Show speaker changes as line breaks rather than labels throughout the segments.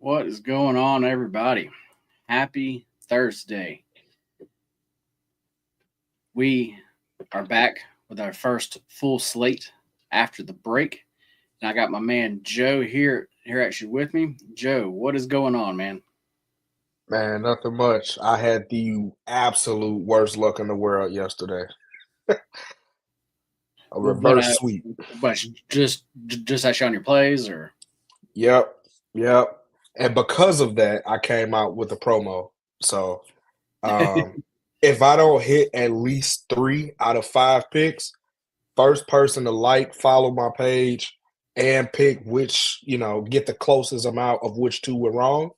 What is going on, everybody? Happy Thursday. We are back with our first full slate after the break. And I got my man Joe here actually with me. Joe, what is going on, man?
Man, nothing much. I had the absolute worst luck in the world yesterday. A
What
reverse
I
sweep.
but just actually on your plays or
Yep, yep. And because of that, I came out with a promo. So, um, if I don't hit at least 3 out of 5 picks, first person to like, follow my page, and pick get the closest amount of which two were wrong,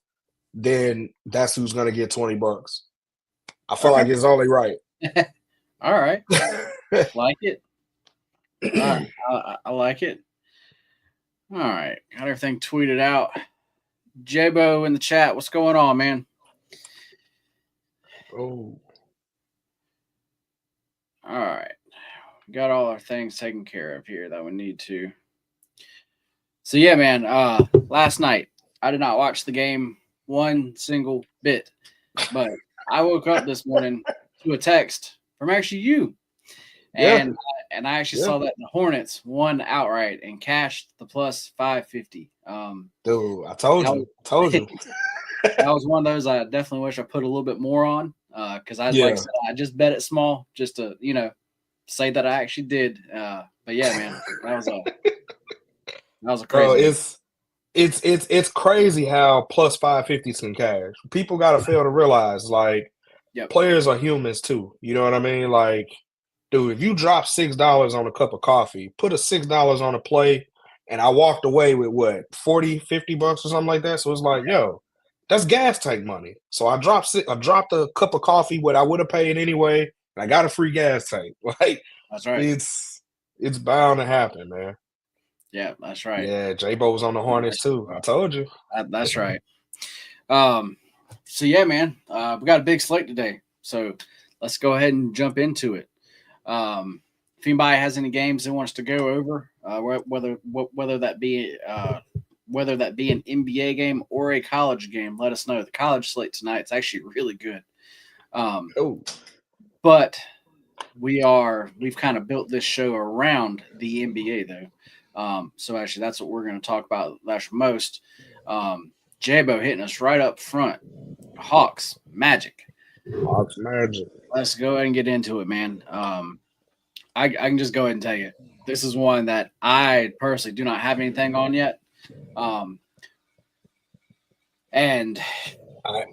then that's who's gonna get $20. I feel
okay.
like it's only right.
All right. Like it. All right. I like it. All right. Got everything tweeted out. Jabo in the chat. What's going on, man?
Oh.
All right. Got all our things taken care of here that we need to. So yeah, man. Last night I did not watch the game one single bit, but I woke up this morning to a text from actually you,
Yeah,
and I actually
yeah.
saw that the Hornets won outright and cashed the plus 550.
Dude, I told
That
you.
was
I told you.
that was one of those I definitely wish I put a little bit more on because I like I
Yeah.
said I just bet it small just to say that I actually did. But yeah, man, that was a
Bro,
crazy one.
it's crazy how plus 550s can cash. People gotta fail to realize like
Yep.
players are humans too. You know what I mean? Like, dude, if you drop $6 on a cup of coffee, put a $6 on a play, and I walked away with what, 40, $50 or something like that. So it's like, yo, that's gas tank money. So I dropped a cup of coffee what I would have paid anyway, and I got a free gas tank. Like
That's right.
it's it's bound to happen, man.
Yeah, that's right.
Yeah, J-Bo was on the Hornets too. I told you.
That's right. Um, so yeah, man, we got a big slate today. So let's go ahead and jump into it. If anybody has any games they wants to go over, whether that be an NBA game or a college game, let us know. The college slate tonight is actually really good. Um,
Oh,
but we've kind of built this show around the NBA though. So actually, that's what we're going to talk about. That's most. Jabo hitting us right up front. Hawks, Magic.
Hawks Magic.
Let's go ahead and get into it, man. I can just go ahead and tell you this is one that I personally do not have anything on yet. Um, and
I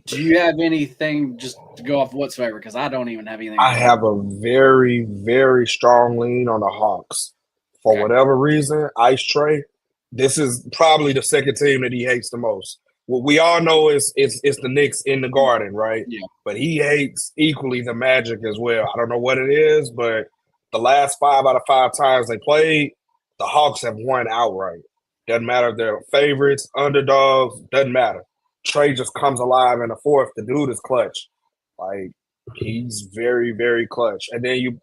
do you have anything just to go off whatsoever? Because I don't even have anything
I
on here.
have a very, very strong lean on the Hawks. For
Okay.
whatever reason, Ice Trey, this is probably the second team that he hates the most. What we all know is it's the Knicks in the Garden, right?
Yeah.
But he hates equally the Magic as well. I don't know what it is, but the last 5 out of 5 times they played, the Hawks have won outright. Doesn't matter if they're favorites, underdogs, doesn't matter. Trey just comes alive in the fourth. The dude is clutch. Like he's very, very clutch. And then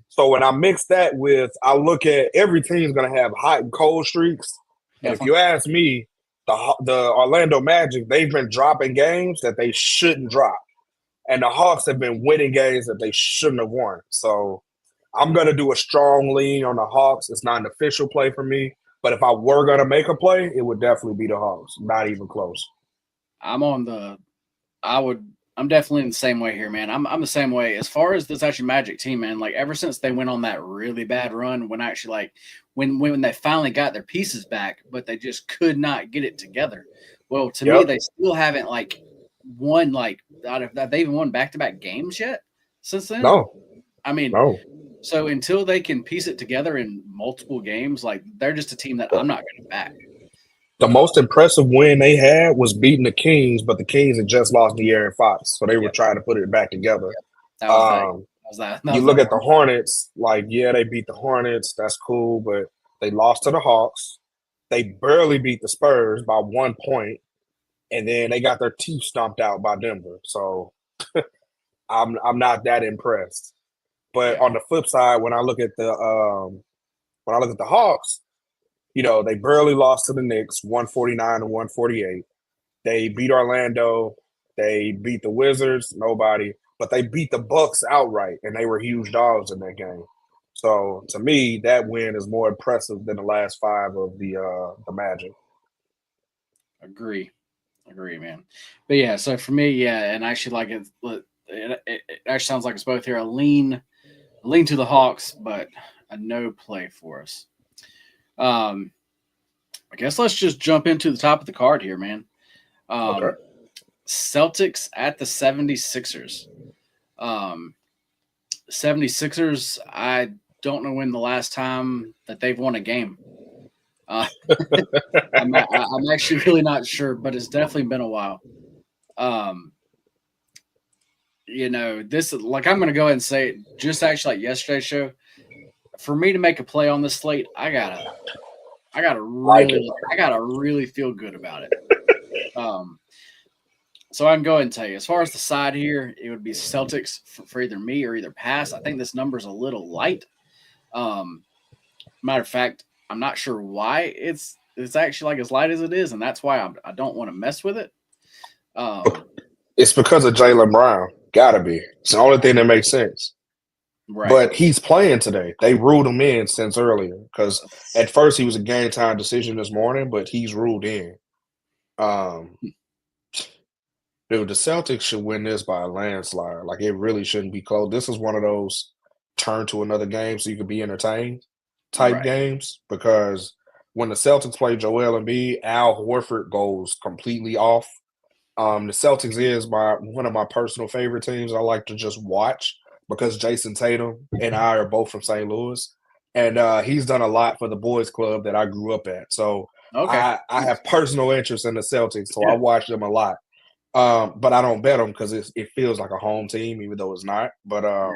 so when I mix that with, I look at every team's going to have hot and cold streaks. And if
Definitely.
you ask me, the Orlando Magic, they've been dropping games that they shouldn't drop. And the Hawks have been winning games that they shouldn't have won. So I'm going to do a strong lean on the Hawks. It's not an official play for me. But if I were going to make a play, it would definitely be the Hawks. Not even close.
I'm on the. I would. I'm definitely in the same way here, man. I'm the same way as far as this actually Magic team, man. Like ever since they went on that really bad run, when actually like when they finally got their pieces back, but they just could not get it together. Well, to me,
Yep.
they still haven't like won like out of that. They even won back to back games yet since then.
No,
I mean,
no.
so until they can piece it together in multiple games, like they're just a team that I'm not going to back.
The most impressive win they had was beating the Kings, but the Kings had just lost to Aaron Fox, so they were
Yep,
trying to put it back together.
that was that.
Um,
That was that. That
you
was
look
that
at the
one.
Hornets, like yeah, they beat the Hornets, that's cool, but they lost to the Hawks. They barely beat the Spurs by 1 point, and then they got their teeth stomped out by Denver. So I'm not that impressed. But
Yeah.
on the flip side, when I look at the Hawks, They barely lost to the Knicks, 149 to 148. They beat Orlando. They beat the Wizards, nobody. But they beat the Bucks outright, and they were huge dogs in that game. So to me, that win is more impressive than the last five of the Magic.
Agree, man. But yeah, so for me, yeah, and actually, like it actually sounds like it's both here a lean to the Hawks, but a no play for us. Um, I guess let's just jump into the top of the card here, man.
Okay.
Celtics at the 76ers. Um, 76ers, I don't know when the last time that they've won a game. Uh, I'm actually really not sure, but it's definitely been a while. Um, this like I'm going to go ahead and say it, just actually like yesterday's show. For me to make a play on this slate, I gotta really feel good about it. Um, so I can go ahead and tell you, as far as the side here, it would be Celtics for either me or either pass. I think this number is a little light. Um, Matter of fact, I'm not sure why it's actually like as light as it is, and that's why I don't want to mess with it.
It's because of Jaylen Brown. Gotta be. It's the only thing that makes sense.
Right.
But he's playing today. They ruled him in since earlier because at first he was a game time decision this morning, but he's ruled in. Dude, the Celtics should win this by a landslide. Like, it really shouldn't be close. This is one of those turn to another game so you can be entertained type
Right.
games because when the Celtics play Joel Embiid, Al Horford goes completely off. The Celtics is one of my personal favorite teams. I like to just watch because Jason Tatum and I are both from St. Louis, and he's done a lot for the boys' club that I grew up at. So
Okay.
I have personal interest in the Celtics, so I
Yeah.
watch them a lot. But I don't bet them because it feels like a home team, even though it's not. But
Yeah.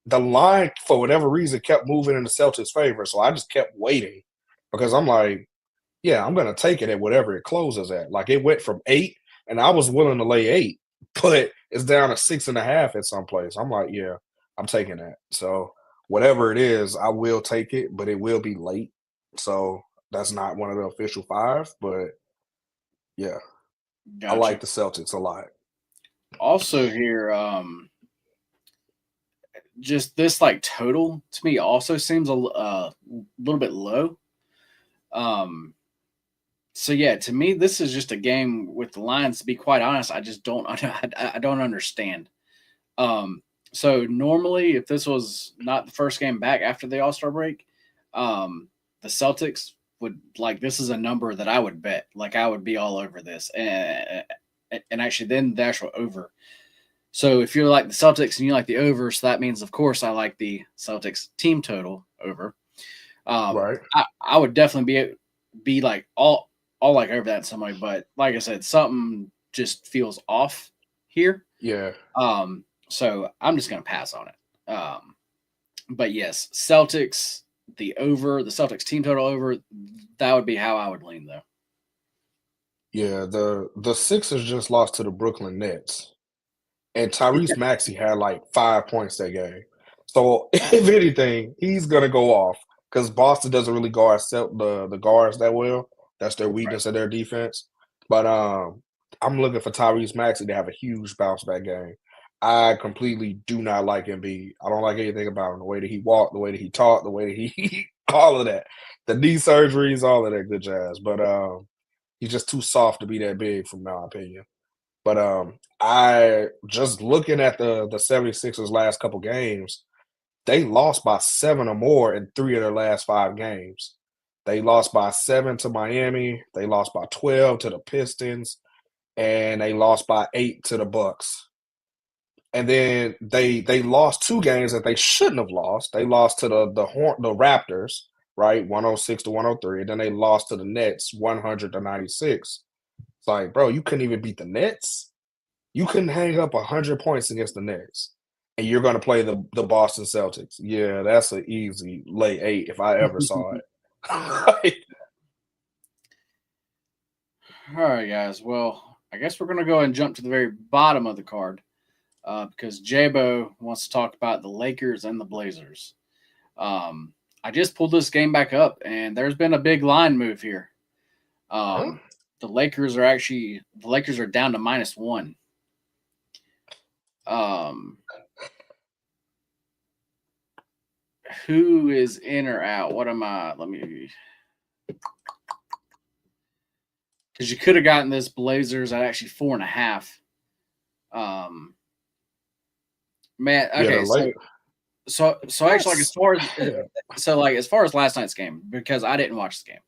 the line, for whatever reason, kept moving in the Celtics' favor. So I just kept waiting because I'm like, yeah, I'm gonna take it at whatever it closes at. Like it went from 8, and I was willing to lay 8, but it's down to 6.5 at some place. I'm like, yeah, I'm taking that. So whatever it is, I will take it, but it will be late. So that's not one of the official 5, but yeah, I
Gotcha.
like the Celtics a lot.
Also here, just this like total to me also seems a little bit low. Um, so yeah, to me, this is just a game with the lines. To be quite honest, I just don't I don't understand. Um, so normally, if this was not the first game back after the All Star break, the Celtics would like this is a number that I would bet. Like I would be all over this, and actually then the actual over. So if you're like the Celtics and you like the over, so that means of course I like the Celtics team total over.
Right.
I would definitely be like all like over that in some way, but like I said, something just feels off here.
Yeah.
So I'm just gonna pass on it. But yes, Celtics the over, the Celtics team total over. That would be how I would lean though.
Yeah. The Sixers just lost to the Brooklyn Nets. And Tyrese Maxey had like 5 points that game. So if anything, he's gonna go off because Boston doesn't really guard the guards that well. That's their
Right.
weakness of their defense. But I'm looking for Tyrese Maxey to have a huge bounce back game. I completely do not like Embiid. I don't like anything about him. The way that he walked, the way that he talked, the way that he all of that. The knee surgeries, all of that good jazz. But he's just too soft to be that big, from my opinion. But I just looking at the 76ers last couple games, they lost by 7 or more in 3 of their last 5 games. They lost by 7 to Miami, they lost by 12 to the Pistons, and they lost by 8 to the Bucks. And then they lost 2 games that they shouldn't have lost. They lost to the Raptors, right? 106 to 103, and then they lost to the Nets 100 to 96. It's like, bro, you couldn't even beat the Nets. You couldn't hang up 100 points against the Nets, and you're going to play the Boston Celtics. Yeah, that's an easy lay 8 if I ever saw it.
All right, guys. Well, I guess we're gonna go and jump to the very bottom of the card because Jabo wants to talk about the Lakers and the Blazers. Um, I just pulled this game back up, and there's been a big line move here.
Huh?
The Lakers are down to -1. Um, who is in or out? What am I? Let me, because you could have gotten this Blazers at actually 4.5. Um, man,
Yeah,
okay,
the late.
so actually, like as far as last night's game, because I didn't watch the game.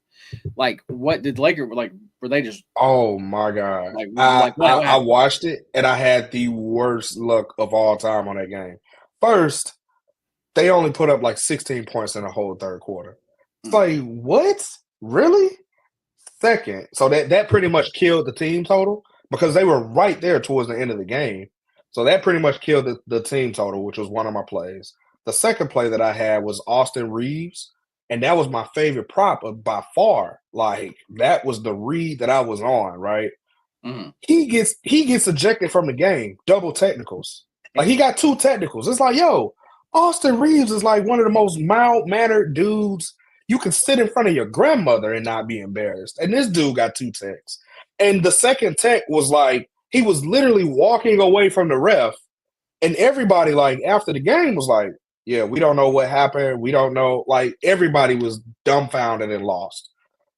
Like, what did Lakers like? Were they just
Oh my God.
what
I
happened?
watched it and I had the worst luck of all time on that game. First, they only put up like 16 points in the whole third quarter. It's
Mm,
like, what? Really? Second, so that pretty much killed the team total because they were right there towards the end of the game. So that pretty much killed the team total, which was one of my plays. The second play that I had was Austin Reeves, and that was my favorite prop by far. Like that was the read that I was on, right?
mm.
He gets ejected from the game, double technicals. Like he got two technicals. It's like, yo, Austin Reeves is like one of the most mild mannered dudes. You can sit in front of your grandmother and not be embarrassed. And this dude got two techs. And the second tech was like he was literally walking away from the ref, and everybody like after the game was like, yeah, we don't know what happened. We don't know. Like everybody was dumbfounded and lost.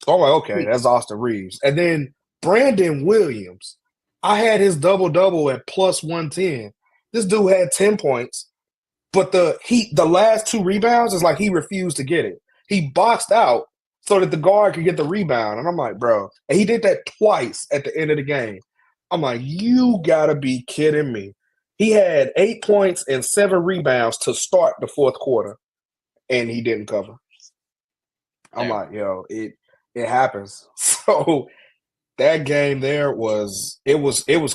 So I'm like, okay, that's Austin Reeves. And then Brandon Williams. I had his double double at plus 110. This dude had 10 points, but the last two rebounds is like he refused to get it. He boxed out so that the guard could get the rebound. And I'm like, bro. And he did that twice at the end of the game. I'm like, you gotta be kidding me. He had 8 points and 7 rebounds to start the fourth quarter, and he didn't cover. I'm
Damn.
like, yo, it happens. So that game there was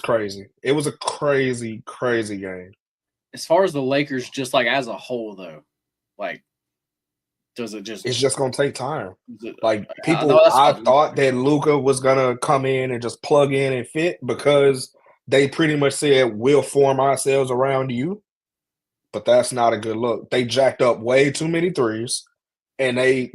crazy. It was a crazy, crazy game.
As far as the Lakers, just like as a whole, though, like, does it just?
It's just gonna take time.
Is it,
Like
I know
people,
that's
I
what.
thought that Luca was gonna come in and just plug in and fit because they pretty much said we'll form ourselves around you, but that's not a good look. They jacked up way too many threes, and they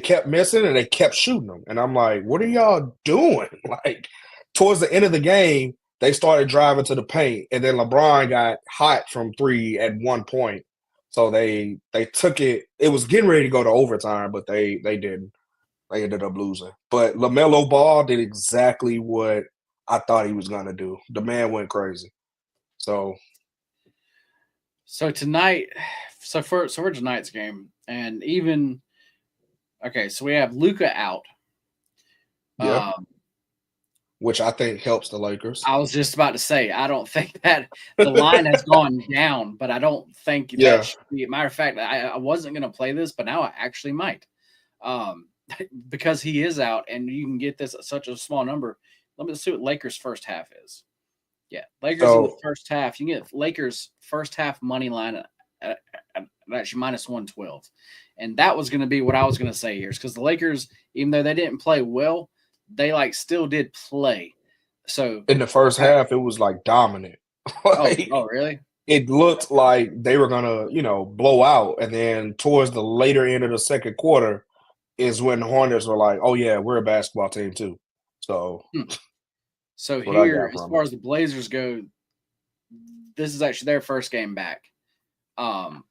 kept missing and they kept shooting them. And I'm like, what are y'all doing? Like towards the end of the game, they started driving to the paint, and then LeBron got hot from three at one point. So they took it. It was getting ready to go to overtime, but they didn't. They ended up losing. But LaMelo Ball did exactly what I thought he was gonna do. The man went crazy. So
So tonight, for tonight's game, and even okay, so we have Luca out.
yeah,
Um,
which I think helps the Lakers.
I was just about to say, I don't think that the line has gone down, but I don't think that
Yeah.
should be. Matter of fact, I wasn't going to play this, but now I actually might, um, because he is out, and you can get this at such a small number. Let me see what Lakers' first half is. Yeah, Lakers in the
So
first half. You can get Lakers first half money line at actually -112, and that was going to be what I was going to say here, because the Lakers, even though they didn't play well, they like still did play. So,
in the first half, it was like dominant. Like
really?
it looked like they were gonna, blow out. And then towards the later end of the second quarter is when the Hornets were like, "Oh yeah, we're a basketball team too." So
Hmm. So
that's what I
here,
got
as
from
far
it.
as the Blazers go, this is actually their first game back. Um,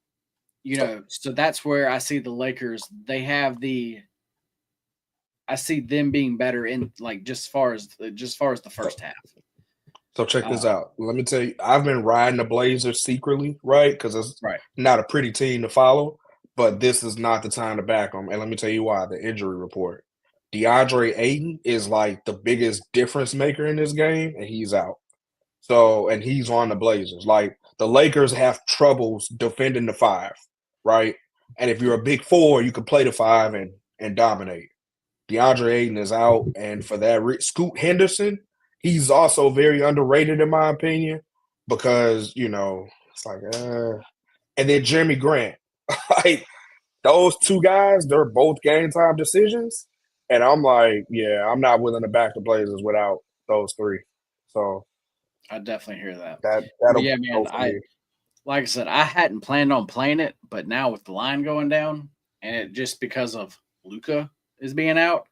so that's where I see the Lakers. I see them being better in like just far as the
So,
first half.
so check this
Uh,
out. Let me tell you, I've been riding the Blazers secretly, right? Because it's
right.
not a pretty team to follow. But this is not the time to back them. And let me tell you why. The injury report. DeAndre Ayton is like the biggest difference maker in this game, and he's out. So, and he's on the Blazers. Like the Lakers have troubles defending the five, right? And if you're a big four, you can play the five and dominate. DeAndre Ayton is out, and for that, Scoot Henderson, he's also very underrated in my opinion because it's like, and then Jeremy Grant, like those two guys, they're both game time decisions, and I'm like, yeah, I'm not willing to back the Blazers without those three. So
I definitely hear that. But
that'll
yeah,
go
man,
for me.
like I said, I hadn't planned on playing it, but now with the line going down and it just because of Luca is being out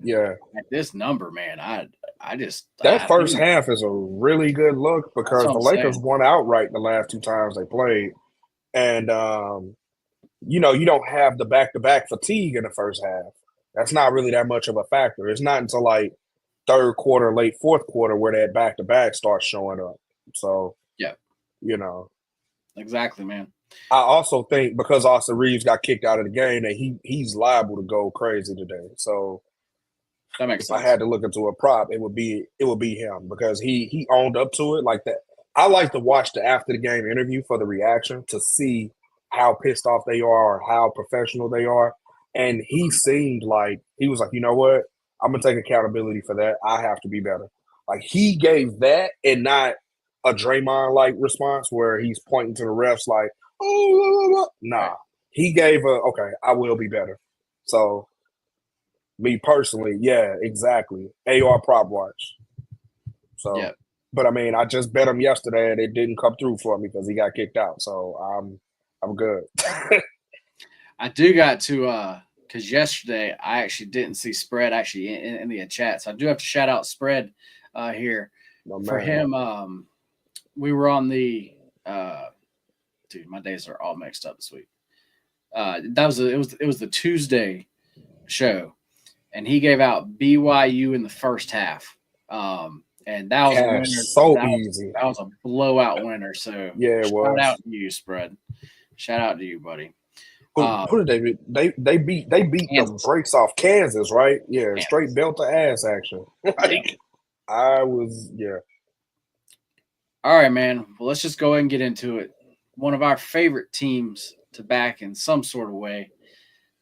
Yeah.
at this number, man. I just
That first half is a really good look
That's
because
what
the
I'm
Lakers
saying.
won outright the last 2 times they played. And, you know, you don't have the back-to-back fatigue in the first half. That's not really that much of a factor. It's not until like third quarter, late fourth quarter where that back-to-back starts showing up. So,
Yeah,
you know,
exactly, man.
I also think because Austin Reeves got kicked out of the game that he's liable to go crazy today. So
That makes
if I
sense.
had to look into a prop, it would be him because he owned up to it like that. I like to watch the after the game interview for the reaction to see how pissed off they are or how professional they are. And he seemed like he was like, you know what? I'm gonna take accountability for that. I have to be better. Like he gave that and not a Draymond like response where he's pointing to the refs like, oh, nah.
Right.
He gave okay, I will be better. So me personally, yeah, exactly. AR prop watch. So,
Yeah.
but I mean, I just bet him yesterday and it didn't come through for me because he got kicked out. So I'm good.
I do got to because yesterday I actually didn't see Spread actually in the chat, so I do have to shout out Spread here
No
for
man.
him. We were on the dude. My days are all mixed up this week. It was the Tuesday show, and he gave out BYU in the first half. And that was a winner.
So easy.
That was a blowout winner. So
Yeah, it
shout
was.
out to you, Spread. Shout out to you, buddy.
Who did they beat? They beat the brakes off Kansas, right? Yeah, Kansas. Straight belt to ass action. Like I was, yeah.
All right, man. Well, let's just go ahead and get into it. One of our favorite teams to back in some sort of way,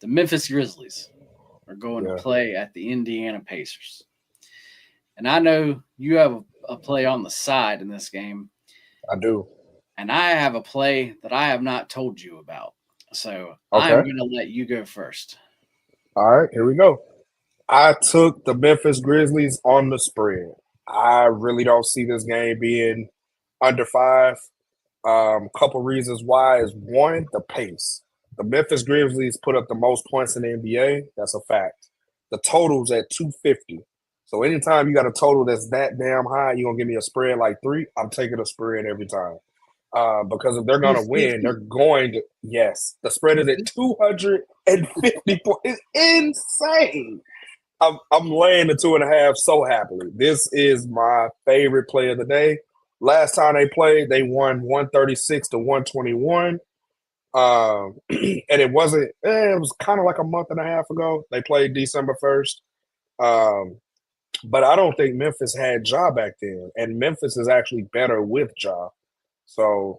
the Memphis Grizzlies, are going to play at the Indiana Pacers. And I know you have a play on the side in this game.
I do.
And I have a play that I have not told you about. So I'm going to let you go first.
All right, here we go. I took the Memphis Grizzlies on the spread. I really don't see this game being under 5. Couple reasons why is one, the pace. The Memphis Grizzlies put up the most points in the NBA. That's a fact. The total's at 250. So anytime you got a total that's that damn high, you're going to give me a spread like 3, I'm taking a spread every time. Because if they're going to win, they're going to – yes. The spread is at 250 points. It's insane. I'm laying the 2.5 so happily. This is my favorite play of the day. Last time they played, they won 136 to 121. And it wasn't – it was kind of like a month and a half ago. They played December 1st. But I don't think Memphis had Ja back then. And Memphis is actually better with Ja. So,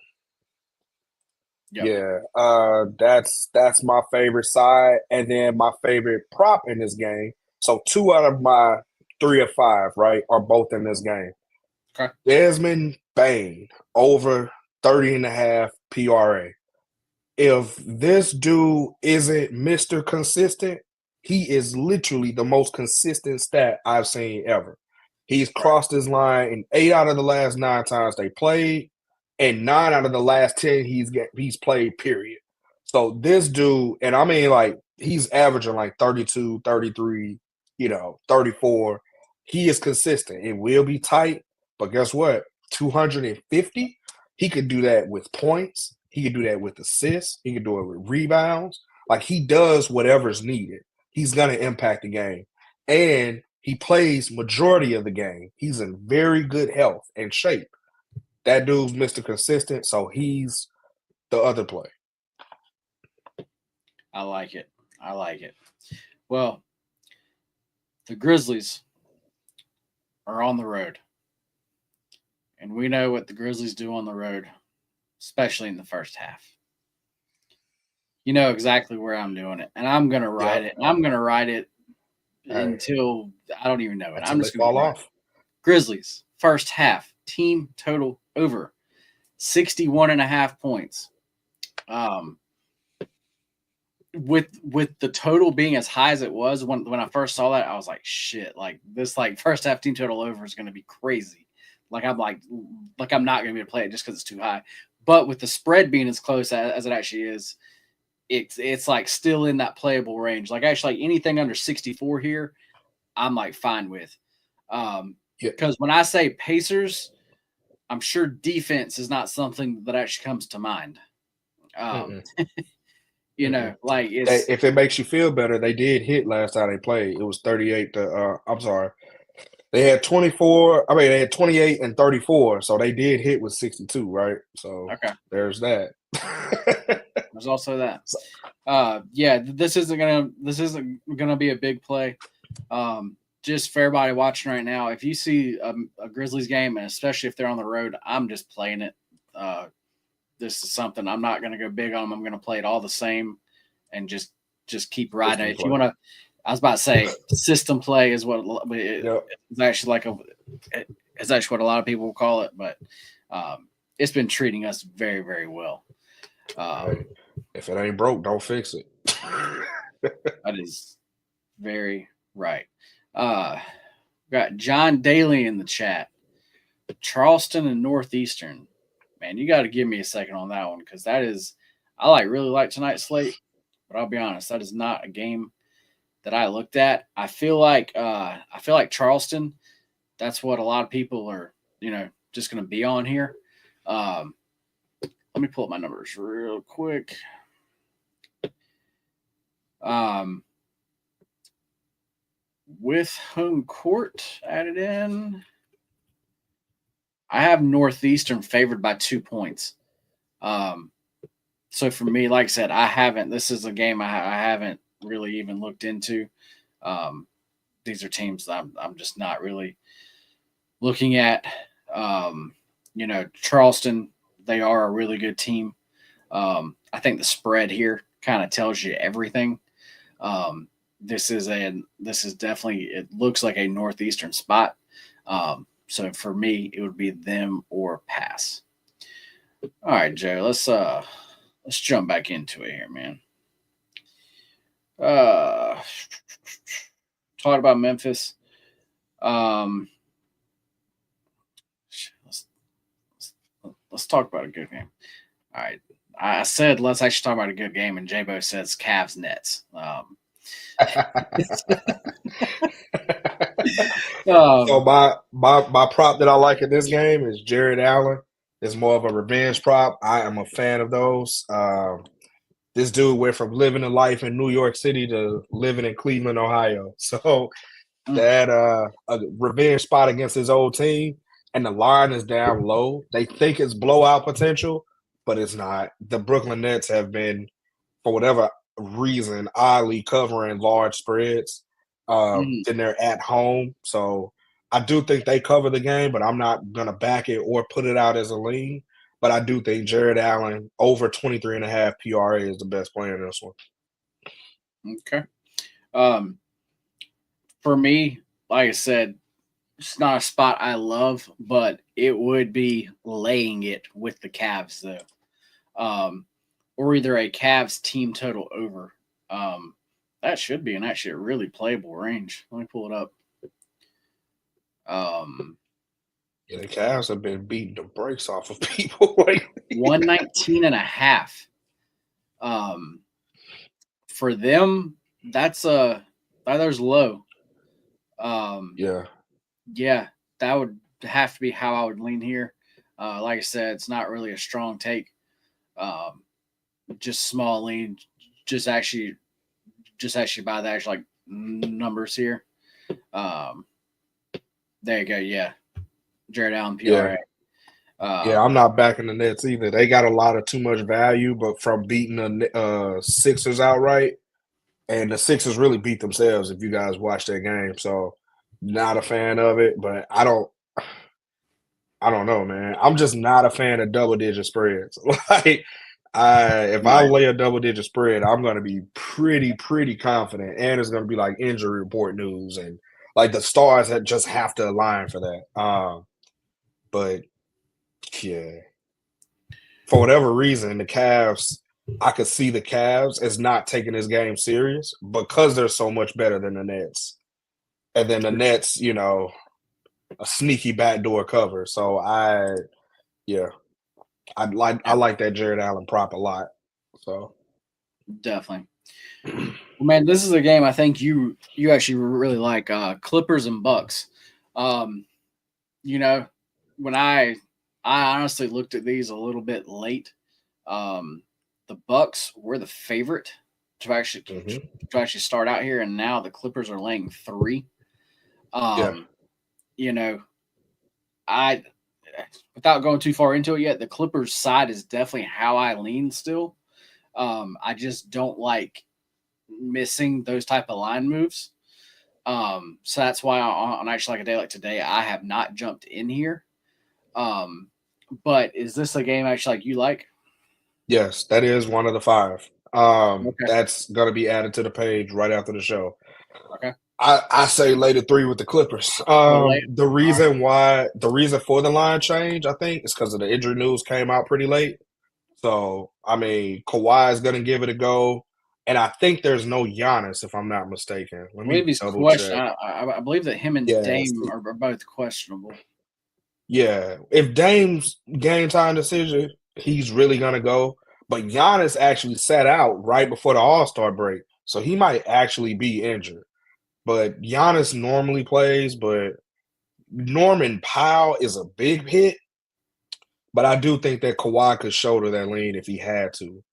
yeah, that's my favorite side. And then my favorite prop in this game. So 2 out of my 3 or 5, right, are both in this game.
Okay.
Desmond Bane over 30.5 PRA. If this dude isn't Mr. Consistent, he is literally the most consistent stat I've seen ever. He's crossed his line in 8 out of the last 9 times they played, and 9 out of the last 10 he's played, period. So this dude, and I mean, like, he's averaging like 32, 33, 34. He is consistent. It will be tight, but guess what? 250? He could do that with points. He could do that with assists. He could do it with rebounds. Like, he does whatever's needed. He's going to impact the game. And he plays majority of the game. He's in very good health and shape. That dude's Mr. Consistent, so he's the other play.
I like it. Well, the Grizzlies are on the road. And we know what the Grizzlies do on the road, especially in the first half. You know exactly where I'm doing it. And I'm going to ride it. And I'm going to ride it until I don't even know it. I'm just going to fall off. Grizzlies, first half, team total over 61.5 points. With the total being as high as it was when I first saw that, I was like, shit, like this like first half team total over is going to be crazy. I'm not going to be able to play it just because it's too high. But with the spread being as close as it actually is, it's like still in that playable range. Like actually, like anything under 64 here, I'm like fine with.
Yeah.
Because when I say Pacers, I'm sure defense is not something that actually comes to mind. Um, like it's
If it makes you feel better, they did hit last time they played. It was 38 to I'm sorry. They had 24, I mean they had 28 and 34, so they did hit with 62, right? So
okay.
there's that.
There's also that.
So,
Yeah, this isn't gonna be a big play. Just for everybody watching right now, if you see a Grizzlies game, and especially if they're on the road, I'm just playing it. This is something I'm not gonna go big on. I'm gonna play it all the same, and just keep riding it. If you want to, I was about to say system play is what it's actually like it's actually what a lot of people will call it, but it's been treating us very, very well.
If it ain't broke, don't fix it.
That is very right. Got John Daly in the chat. Charleston and Northeastern. Man, you got to give me a second on that one because that is really like tonight's slate, but I'll be honest, that is not a game that I looked at. I feel like Charleston. That's what a lot of people are, just going to be on here. Let me pull up my numbers real quick. With home court added in, I have Northeastern favored by 2 points. So for me, like I said, this is a game I haven't really even looked into. These are teams that I'm just not really looking at. Charleston, they are a really good team. I think the spread here kind of tells you everything. This is definitely, it looks like a Northeastern spot. So for me, it would be them or pass. All right, Joe, let's jump back into it here, man. Talk about Memphis. Let's talk about a good game. All right. I said let's actually talk about a good game, and J-Bo says Cavs Nets.
So my prop that I like in this game is Jared Allen. It's more of a revenge prop. I am a fan of those. This dude went from living a life in New York City to living in Cleveland, Ohio. So that a revenge spot against his old team, and the line is down low. They think it's blowout potential, but it's not. The Brooklyn Nets have been, for whatever reason, oddly covering large spreads. Then they're at home. So I do think they cover the game, but I'm not going to back it or put it out as a lean. But I do think Jared Allen over 23.5 PRA is the best player in this one.
Okay. For me, like I said, it's not a spot I love, but it would be laying it with the Cavs, though. Or either a Cavs team total over. That should be actually a really playable range. Let me pull it up.
Yeah, the Cavs have been beating the brakes off of people lately.
119.5. For them, that's low. Yeah, that would have to be how I would lean here. Like I said, it's not really a strong take. Just small lean. Just actually by the actual like numbers here. There you go. Yeah, Jared Allen PRA.
Yeah, I'm not backing the Nets either. They got a lot of too much value, but from beating the Sixers outright, and the Sixers really beat themselves if you guys watch that game. So not a fan of it, but I don't know, man. I'm just not a fan of double-digit spreads. If I lay a double-digit spread, I'm going to be pretty confident, and it's going to be like injury report news, and like the stars that just have to align for that. But yeah, for whatever reason, the Cavs, I could see the Cavs as not taking this game serious because they're so much better than the Nets, and then the Nets, a sneaky backdoor cover. So I like that Jared Allen prop a lot. So
Definitely. Well, man, this is a game I think you actually really like. Clippers and Bucks. Um, you know, when I honestly looked at these a little bit late. Um, the Bucks were the favorite to actually
Mm-hmm.
to actually start out here, and now the Clippers are laying 3.
Yeah.
Um, you know, I without going too far into it yet, the Clippers side is definitely how I lean still. I just don't like missing those type of line moves. So that's why on actually like a day like today, I have not jumped in here. Um, but is this a game actually like you like?
Yes, that is one of the 5.
Okay.
That's gonna be added to the page right after the show.
Okay.
I say lay the 3 with the Clippers.
Well, late.
The
All right.
reason for the line change, I think, is because of the injury news came out pretty late. So I mean, Kawhi is gonna give it a go, and I think there's no Giannis if I'm not mistaken.
I
Let
believe
me
he's
double
question.
check.
I believe that him and
Yeah,
Dame are both questionable.
yeah. If Dame's game time decision, he's really gonna go. But Giannis actually sat out right before the All-Star break, so he might actually be injured. But Giannis normally plays, but Norman Powell is a big hit. But I do think that Kawhi could shoulder that lean if he had to.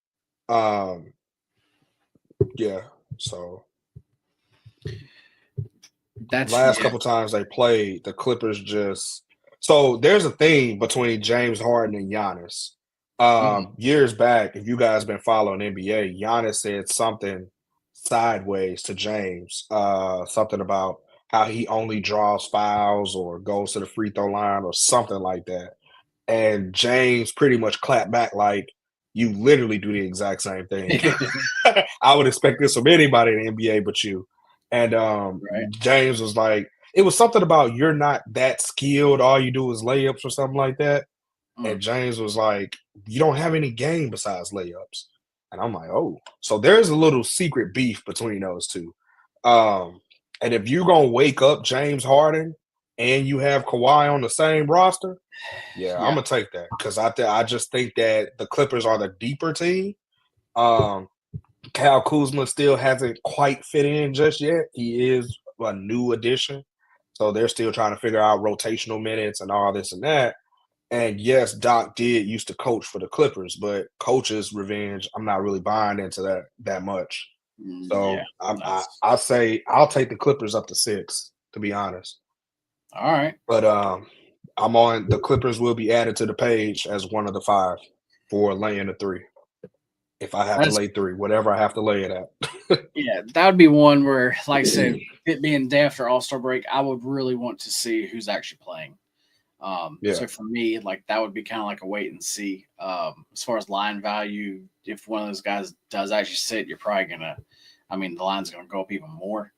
Um, yeah. So
That's
last
yeah.
couple times they played, the Clippers just so there's a thing between James Harden and Giannis.
Mhm.
Years back, if you guys been following NBA, Giannis said something sideways to James, something about how he only draws fouls or goes to the free throw line or something like that. And James pretty much clapped back like, you literally do the exact same thing. I would expect this from anybody in the NBA but you. And
Right.
James was like, it was something about you're not that skilled. All you do is layups or something like that.
Mm.
And James was like, you don't have any game besides layups. And I'm like, oh, so there's a little secret beef between those two. Um, and if you're gonna wake up James Harden and you have Kawhi on the same roster, yeah, I'm
Yeah.
gonna take that because I just think that the Clippers are the deeper team. Um, Cal Kuzma still hasn't quite fit in just yet. He is a new addition, so they're still trying to figure out rotational minutes and all this and that. And yes, Doc did used to coach for the Clippers, but coach's revenge, I'm not really buying into that much.
Yeah.
So
That's
I say I'll take the Clippers up to 6, to be honest.
all right.
But I'm on the Clippers will be added to the page as one of the 5 for laying the 3. If I have to
That's
lay 3, whatever I have to lay it at.
yeah. That would be one where, like I said, it being day after All Star break, I would really want to see who's actually playing.
Yeah,
So for me, like that would be kind of like a wait and see. As far as line value, if one of those guys does actually sit, you're probably gonna. I mean, the line's gonna go up even more.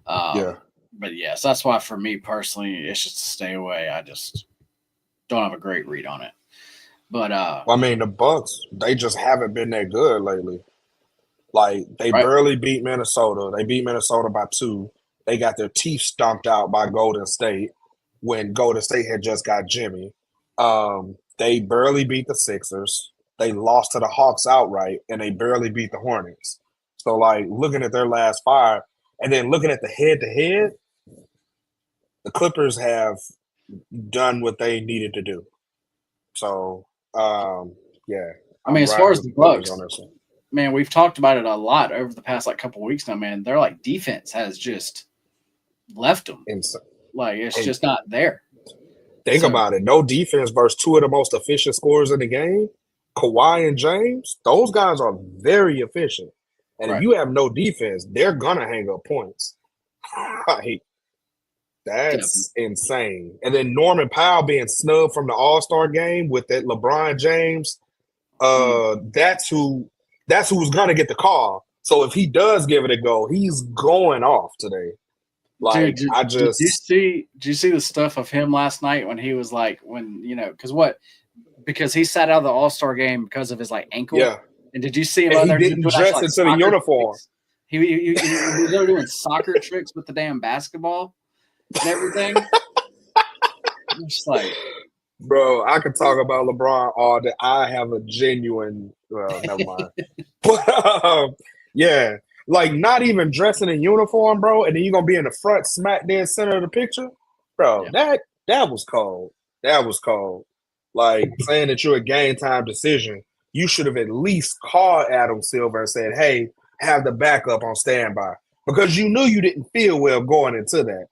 yeah.
But yes, that's why for me personally, it's just to stay away. I just don't have a great read on it. But
Well, I mean, the Bucks, they just haven't been that good lately. Like they
right,
barely beat Minnesota. They beat Minnesota by 2. They got their teeth stomped out by Golden State when Golden State had just got Jimmy. They barely beat the Sixers. They lost to the Hawks outright, and they barely beat the Hornets. So, like looking at their last 5, and then looking at the head-to-head, the Clippers have done what they needed to do. So, yeah,
I mean,
I'm
as far
riding
as
with
the
the Clippers
Bucks,
on this one.
man, we've talked about it a lot over the past like couple weeks now. Man, they're like defense has just left them.
And, so,
Like it's
and
just not there.
think
So
about it. No defense versus 2 of the most efficient scorers in the game. Kawhi and James, those guys are very efficient. And if
right,
you have no defense, they're gonna hang up points. Like,
definitely.
that's insane. And then Norman Powell being snubbed from the All-Star game with that LeBron James,
Mm.
that's who's gonna get the call. So if he does give it a go, he's going off today.
Dude,
Like I just
did you see the stuff of him last night when he was like when because he sat out of the All Star game because of his like ankle.
yeah.
And did you see him
And
out
he
there doing
didn't
actual
dress
like
into the
soccer
uniform.
tricks? He was there doing soccer tricks with the damn basketball and everything. I'm just like,
Bro, I could talk about LeBron all day. I have a genuine, well, never mind. But yeah, like not even dressing in uniform, bro, and then you're gonna be in the front, smack dead center of the picture, bro.
Yeah.
That was cold. That was cold. Like saying that you're a game time decision, you should have at least called Adam Silver and said, "Hey, have the backup on standby," because you knew you didn't feel well going into that.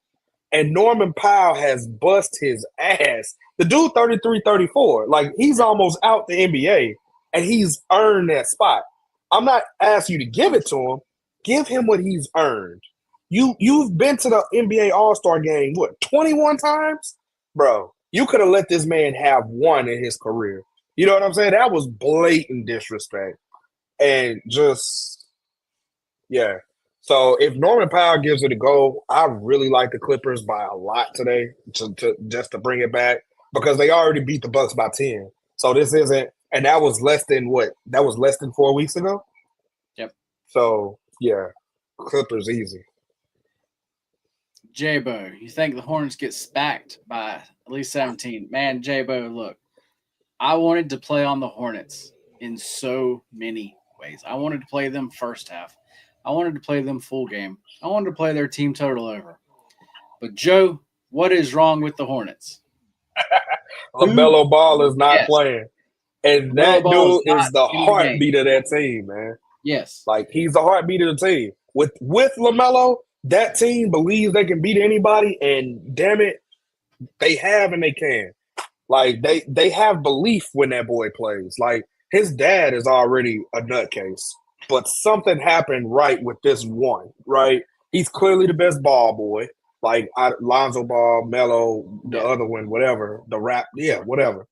And Norman Powell has bust his ass. The dude 33, 34. Like he's almost out the NBA and he's earned that spot. I'm not asking you to give it to him. Give him what he's earned. You've been to the NBA All-Star game, what, 21 times? Bro, you could have let this man have one in his career. You know what I'm saying? That was blatant disrespect. And just yeah. So if Norman Powell gives it a go, I really like the Clippers by a lot today to just to bring it back because they already beat the Bucks by 10. So this isn't, and that was less than what? That was less than 4 weeks ago.
Yep.
So yeah, Clippers easy.
J-Bo, you think the Hornets get spacked by at least 17? Man, J-Bo, look, I wanted to play on the Hornets in so many ways. I wanted to play them first half. I wanted to play them full game. I wanted to play their team total over. But Joe, what is wrong with the Hornets?
LaMelo Ball is not
Yes.
playing. And
LaMelo
that
Ball
dude is the
in the
heartbeat of that team, man.
Yes.
Like he's the heartbeat of the team. With LaMelo, that team believes they can beat anybody, and damn it, they have and they can. Like they have belief when that boy plays. Like his dad is already a nutcase, but something happened right with this one. Right, he's clearly the best ball boy. Like Lonzo Ball, Melo, the other one, whatever, the rap, whatever.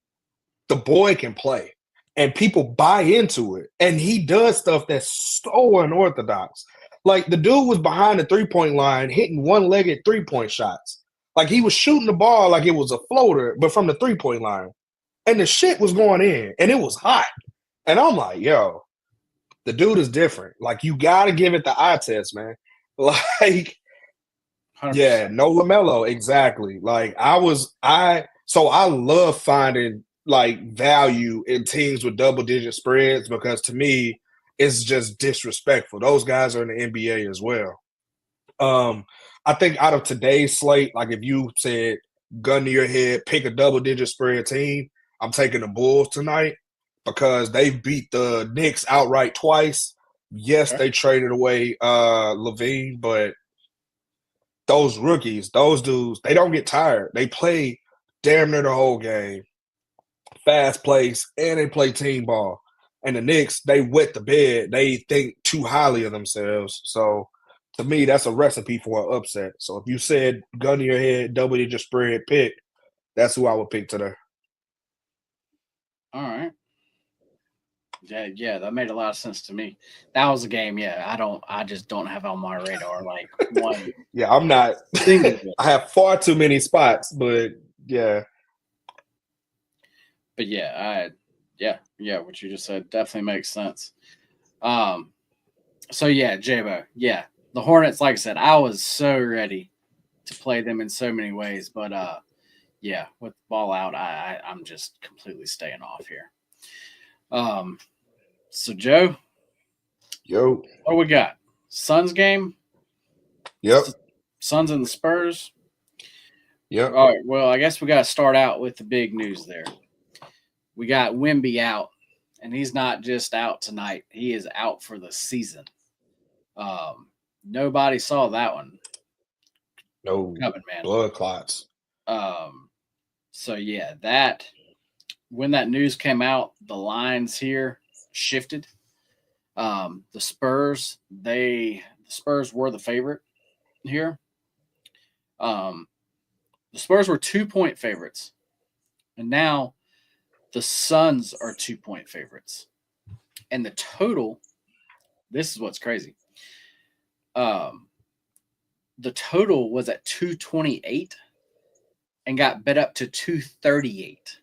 The boy can play, and people buy into it, and he does stuff that's so unorthodox. Like the dude was behind the 3-point line, hitting one-legged 3-point shots. Like he was shooting the ball like it was a floater, but from the 3-point line. And the shit was going in and it was hot. And I'm like, yo, the dude is different. Like you gotta give it the eye test, man. Like,
100%.
yeah, no LaMelo, exactly. Like I love finding like value in teams with double-digit spreads because to me, it's just disrespectful. Those guys are in the NBA as well. I think out of today's slate, like if you said gun to your head, pick a double-digit spread team, I'm taking the Bulls tonight because they beat the Knicks outright twice. Yes, they traded away Levine, but those rookies, those dudes, they don't get tired. They play damn near the whole game, fast pace, and they play team ball. And the Knicks, they wet the bed. They think too highly of themselves. So to me, that's a recipe for an upset. So if you said gun to your head, double-digit spread pick, that's who I would pick today.
All right. Yeah, that made a lot of sense to me. That was a game. Yeah, I just don't have on my radar like one.
Yeah, I'm not. I have far too many spots, but yeah.
But yeah, what you just said definitely makes sense. So yeah, J-Bo, yeah, the Hornets. Like I said, I was so ready to play them in so many ways, but yeah, with the ball out, I'm just completely staying off here. So Joe,
Yo,
what do we got? Suns game.
Yep.
Suns and the Spurs.
Yep.
All right. Well, I guess we got to start out with the big news there. We got Wemby out, and he's not just out tonight. He is out for the season. Nobody saw that one.
No
coming, man.
Blood clots.
So yeah, when that news came out, the lines here shifted. The Spurs were the favorite here. The Spurs were 2-point favorites, and now the Suns are 2-point favorites. And the total, this is what's crazy. The total was at 228 and got bet up to 238.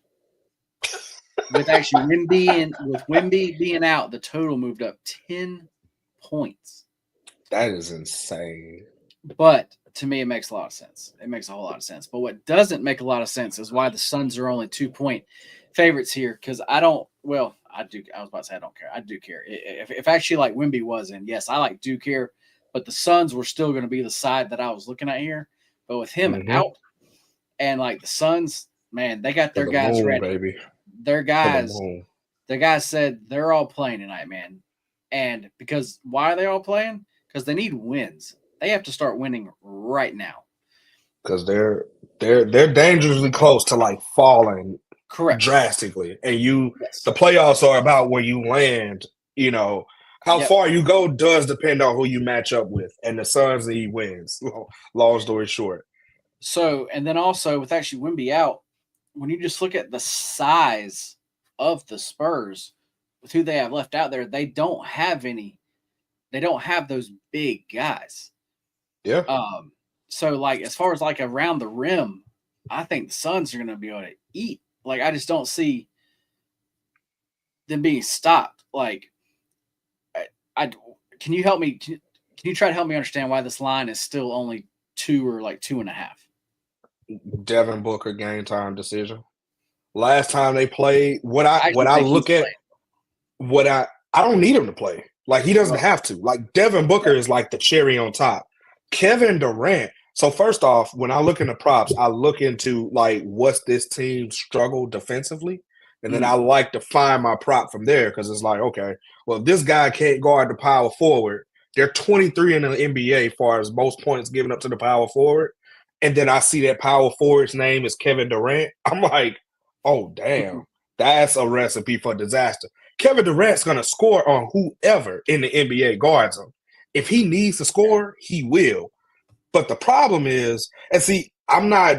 With Wemby being out, the total moved up 10 points.
That is insane.
But to me, it makes a lot of sense. It makes a whole lot of sense. But what doesn't make a lot of sense is why the Suns are only 2-point favorites here. Because I don't. Well, I do. I was about to say I don't care. I do care. If actually like Wemby was in, yes, I do care. But the Suns were still going to be the side that I was looking at here. But with him out and like the Suns, man, they got their guys ready.
Baby.
Their guys said they're all playing tonight, man. And because why are they all playing? Because they need wins. They have to start winning right now.
Because they're dangerously close to like falling drastically. And the playoffs are about where you land, you know. How far you go does depend on who you match up with. And the Suns need wins. Long story short.
So, and then also with actually Wemby out, when you just look at the size of the Spurs with who they have left out there, they don't have those big guys.
Yeah.
So like as far as like around the rim, I think the Suns are going to be able to eat. Like I just don't see them being stopped. Like can you help me? Can you try to help me understand why this line is still only 2 or like 2.5?
Devin Booker game time decision. Last time they played, I don't need him to play. Like he doesn't have to. Like Devin Booker is like the cherry on top. Kevin Durant. So first off, when I look into props, I look into like what's this team struggle defensively, and then I like to find my prop from there because it's like, okay, well, if this guy can't guard the power forward, they're 23 in the NBA as far as most points given up to the power forward, and then I see that power forward's name is Kevin Durant. I'm like, oh damn, that's a recipe for disaster. Kevin Durant's gonna score on whoever in the NBA guards him. If he needs to score, he will. But the problem is, and see, I'm not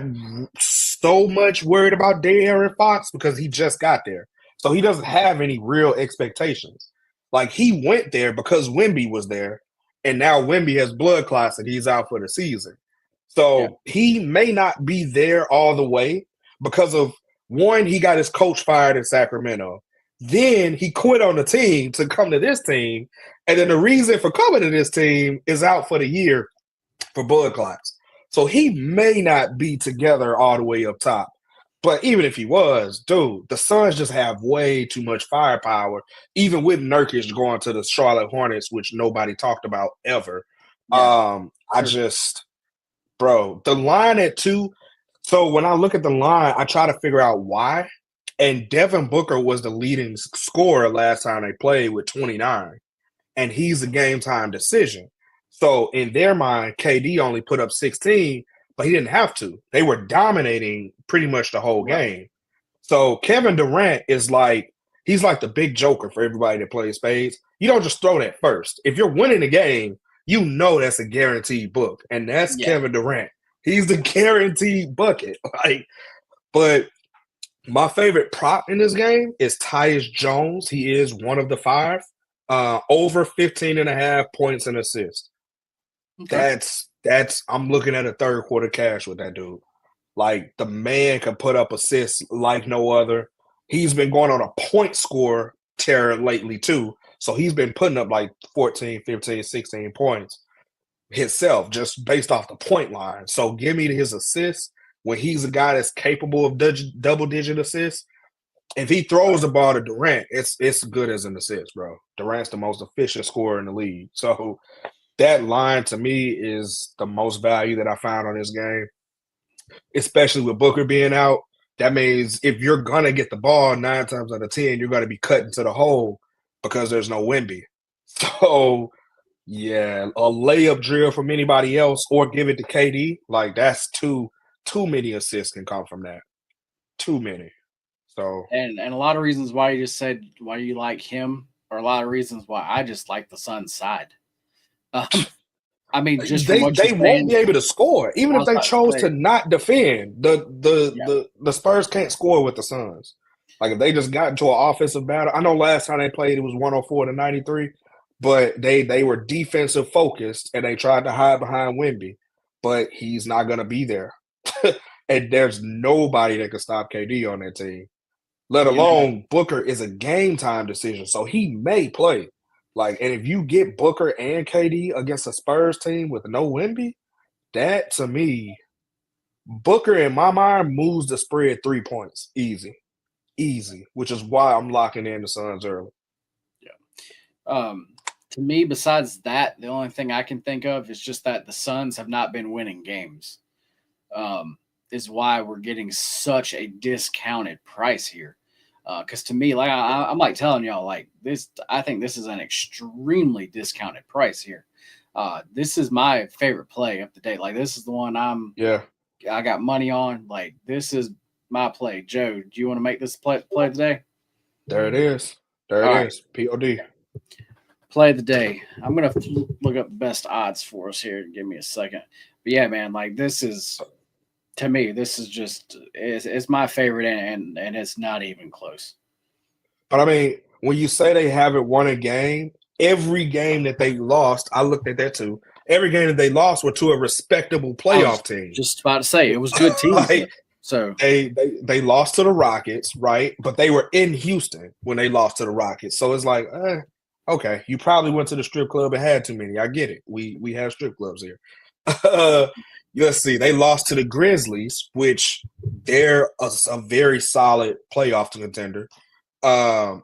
so much worried about De'Aaron Fox because he just got there. So he doesn't have any real expectations. Like he went there because Wemby was there, and now Wemby has blood clots and he's out for the season. So he may not be there all the way because of, one, he got his coach fired in Sacramento. Then he quit on the team to come to this team. And then the reason for coming to this team is out for the year for blood clots. So he may not be together all the way up top. But even if he was, dude, the Suns just have way too much firepower, even with Nurkic going to the Charlotte Hornets, which nobody talked about ever. Yeah. The line at 2. So when I look at the line, I try to figure out why. And Devin Booker was the leading scorer last time they played with 29. And he's a game time decision. So in their mind, KD only put up 16, but he didn't have to. They were dominating pretty much the whole game. So Kevin Durant is like, he's like the big joker for everybody that plays spades. You don't just throw that first. If you're winning the game, you know that's a guaranteed book. And that's Kevin Durant. He's the guaranteed bucket. But my favorite prop in this game is Tyus Jones. He is one of the 5. Over 15.5 points and assists. Okay. That's I'm looking at a third quarter cash with that dude. Like the man can put up assists like no other. He's been going on a point score tear lately too. So he's been putting up like 14, 15, 16 points himself just based off the point line. So give me his assists when he's a guy that's capable of double-digit assists. If he throws the ball to Durant, it's good as an assist, bro. Durant's the most efficient scorer in the league. So that line to me is the most value that I found on this game, especially with Booker being out. That means if you're going to get the ball 9 times out of 10, you're going to be cut into the hole because there's no Wemby. So, yeah, a layup drill from anybody else or give it to KD, like that's too many assists can come from that. Too many. So
and a lot of reasons why you just said why you like him, or a lot of reasons why I just like the Suns side. I mean, just
they won't be able to score, even if they chose to not defend. The Spurs can't score with the Suns. Like if they just got into an offensive battle. I know last time they played it was 104-93, but they were defensive focused and they tried to hide behind Wemby, but he's not going to be there. And there's nobody that can stop KD on that team. Let alone Booker is a game time decision, so he may play. Like, and if you get Booker and KD against a Spurs team with no Wemby, that to me, Booker in my mind moves the spread 3 points. Easy, which is why I'm locking in the Suns early.
To me, besides that, the only thing I can think of is just that the Suns have not been winning games. Is why we're getting such a discounted price here. Because to me, like I'm like telling y'all, like this, I think this is an extremely discounted price here. This is my favorite play of the day. Like this is the one I got money on. Like this is my play. Joe, do you want to make this play today?
There it is. POD.
Play of the day. I'm gonna look up best odds for us here. Give me a second. But yeah, man, like this is to me, this is just it's my favorite and it's not even close.
But I mean, when you say they haven't won a game, every game that they lost, I looked at that too. Every game that they lost were to a respectable playoff team.
Just about to say it was good teams.
Like,
so
they lost to the Rockets, right? But they were in Houston when they lost to the Rockets. So it's like, okay, you probably went to the strip club and had too many. I get it. We have strip clubs here. Let's see. They lost to the Grizzlies, which they're a very solid playoff contender.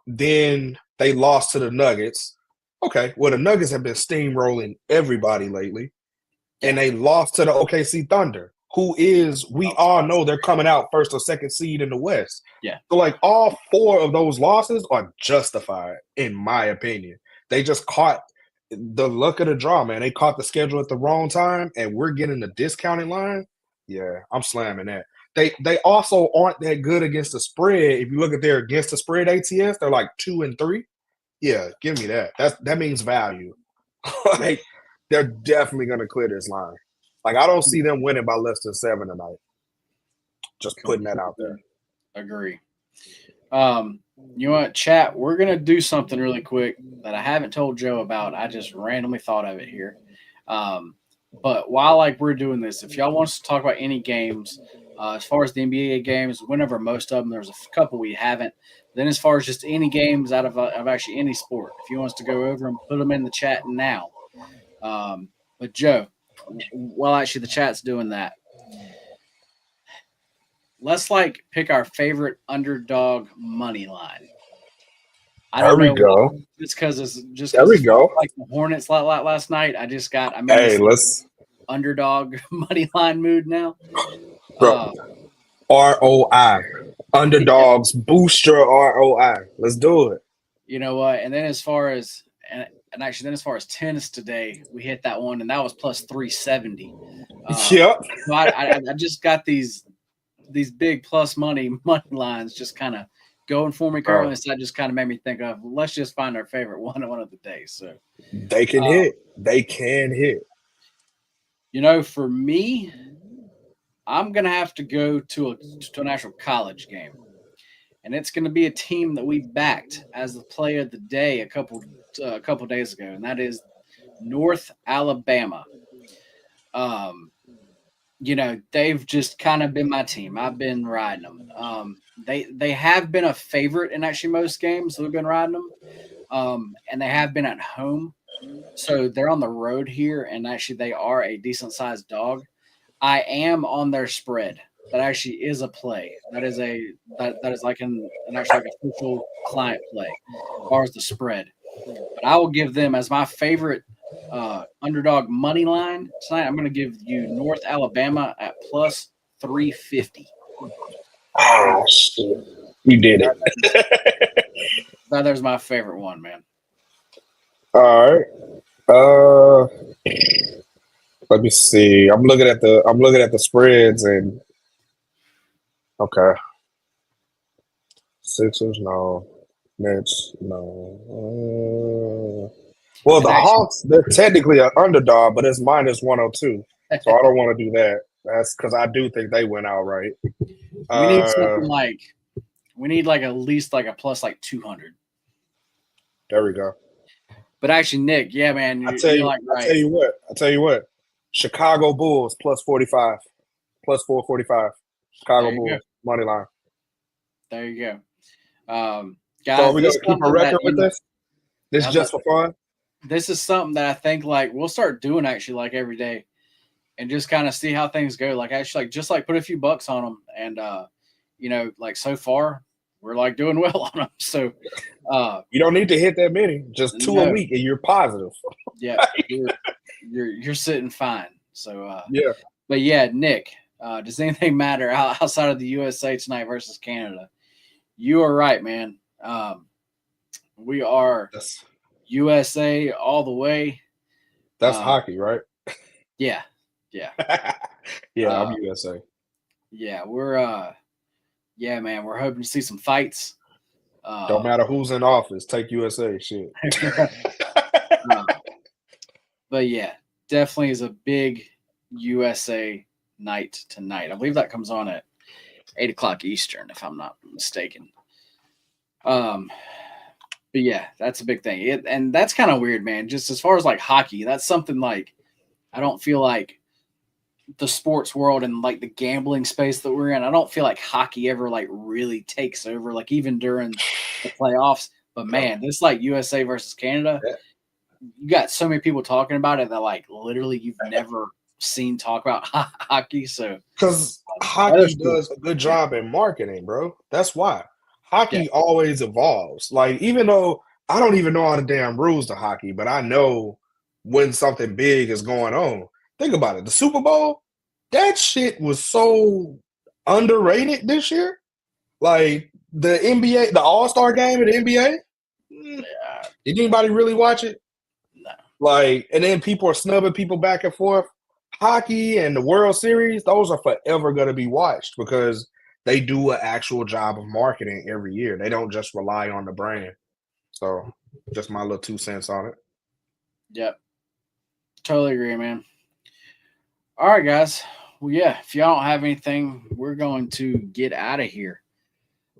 Then they lost to the Nuggets. Okay, well, the Nuggets have been steamrolling everybody lately. And they lost to the OKC Thunder, who is, we all know they're coming out first or second seed in the West.
Yeah.
So, like, all 4 of those losses are justified, in my opinion. They just caught the luck of the draw, man. They caught the schedule at the wrong time, and we're getting the discounted line. Yeah, I'm slamming that. They also aren't that good against the spread. If you look at their against the spread ATS, they're like 2-3. Yeah, give me that. That means value. Like, they're definitely going to clear this line. Like, I don't see them winning by less than 7 tonight. Just putting that out there.
Agree. You know what, chat? We're going to do something really quick that I haven't told Joe about. I just randomly thought of it here. But while we're doing this, if y'all want us to talk about any games, as far as the NBA games, whenever most of them, there's a couple we haven't. Then as far as just any games out of actually any sport, if you want us to go over and put them in the chat now. But Joe, while actually the chat's doing that, let's pick our favorite underdog money line.
There we go.
Just because it's just
there we go.
Like the Hornets last night.
Let's
underdog money line mood now.
Bro, ROI. Underdogs, boost your ROI. Let's do it.
You know what? And then as far as tennis today, we hit that one, and that was plus 370.
Yep.
So I just got these big plus money lines just kind of going for me currently. So that just kind of made me think of, let's just find our favorite one of the days. So
they can hit. They can hit.
You know, for me, I'm gonna have to go to an actual college game, and it's gonna be a team that we backed as the play of the day a couple days ago, and that is North Alabama. You know, they've just kind of been my team. I've been riding them. They have been a favorite in actually most games. We've been riding them, and they have been at home. So they're on the road here, and actually they are a decent-sized dog. I am on their spread. That actually is a play. That is like an official client play as far as the spread. But I will give them as my favorite underdog money line tonight. I'm going to give you North Alabama at plus 350.
Oh, shit. You did it.
There's my favorite one, man.
All right. Let me see. I'm looking at the spreads and okay. Sixers, no. Nets, no. Well, the Hawks, they're technically an underdog, but it's minus 102. So I don't want to do that. That's because I do think they went outright.
We need something at least a plus 200.
There we go.
But actually, Nick, yeah, man.
I'll tell you what. Chicago Bulls plus 45. Plus 445. Chicago Bulls, money line.
There you go. Guys,
so are we going to keep a record with this? This just for fun?
This is something that I think we'll start doing actually every day. and just kind of see how things go. Like actually, like just like put a few bucks on them, and like so far we're like doing well on them. So
You don't need to hit that many, just 2 a
no,
week, and you're positive.
yeah, you're sitting fine. So
Yeah.
but yeah, Nick, does anything matter outside of the USA tonight versus Canada? You are right, man. We are
That's
USA all the way.
hockey, right?
Yeah, yeah,
Yeah, I'm
uh,
USA.
yeah. We're yeah, man. We're hoping to see some fights.
Don't matter who's in office, take USA shit.
uh, but yeah, definitely is a big USA night tonight. I believe that comes on at 8 o'clock Eastern, if I'm not mistaken. Um, but yeah, that's a big thing. And that's kind of weird, man. Just as far as like hockey, that's something like I don't feel like the sports world and like the gambling space that we're in, I don't feel like hockey ever like really takes over, like even during the playoffs. But man, this like USA versus Canada, you got so many people talking about it that like literally you've never seen talk about hockey. So
Because
that
hockey
is cool.
does a good
Yeah.
job in marketing, bro. That's why.
Yeah.
Hockey always evolves. Like, even though I don't even know all the damn rules to hockey, but I know when something big is going on. Think about it. The Super Bowl, that shit was so underrated this year. Like, the NBA, the All-Star game in the NBA, did anybody really watch it?
No.
Like, and then people are snubbing people back and forth. Hockey and the World Series, those are forever going to be watched because they do an actual job of marketing every year. They don't just rely on the brand. So, just my little 2 cents on it.
Yep. Totally agree, man. All right, guys. Well, yeah, if y'all don't have anything, we're going to get out of here.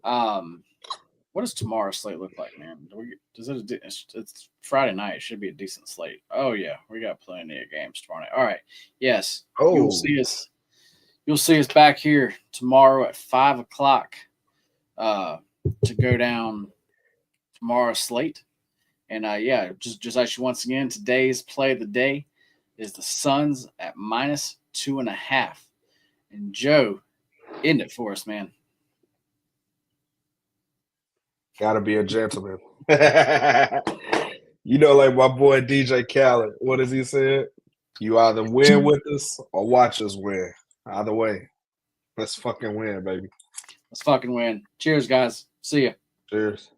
What does tomorrow's slate look like, man? It's Friday night. It should be a decent slate. Oh yeah, we got plenty of games tomorrow night. All right. Yes, you'll
Oh,
see us. You'll see us back here tomorrow at 5 o'clock to go down tomorrow's slate. And yeah, just actually once again, today's play of the day is the Suns at -2.5. And Joe, end it for us, man.
gotta be a gentleman. You know, like my boy DJ Khaled, what does he say? You either win with us or watch us win. Either way, let's fucking win, baby.
Let's fucking win. Cheers, guys. See ya.
Cheers.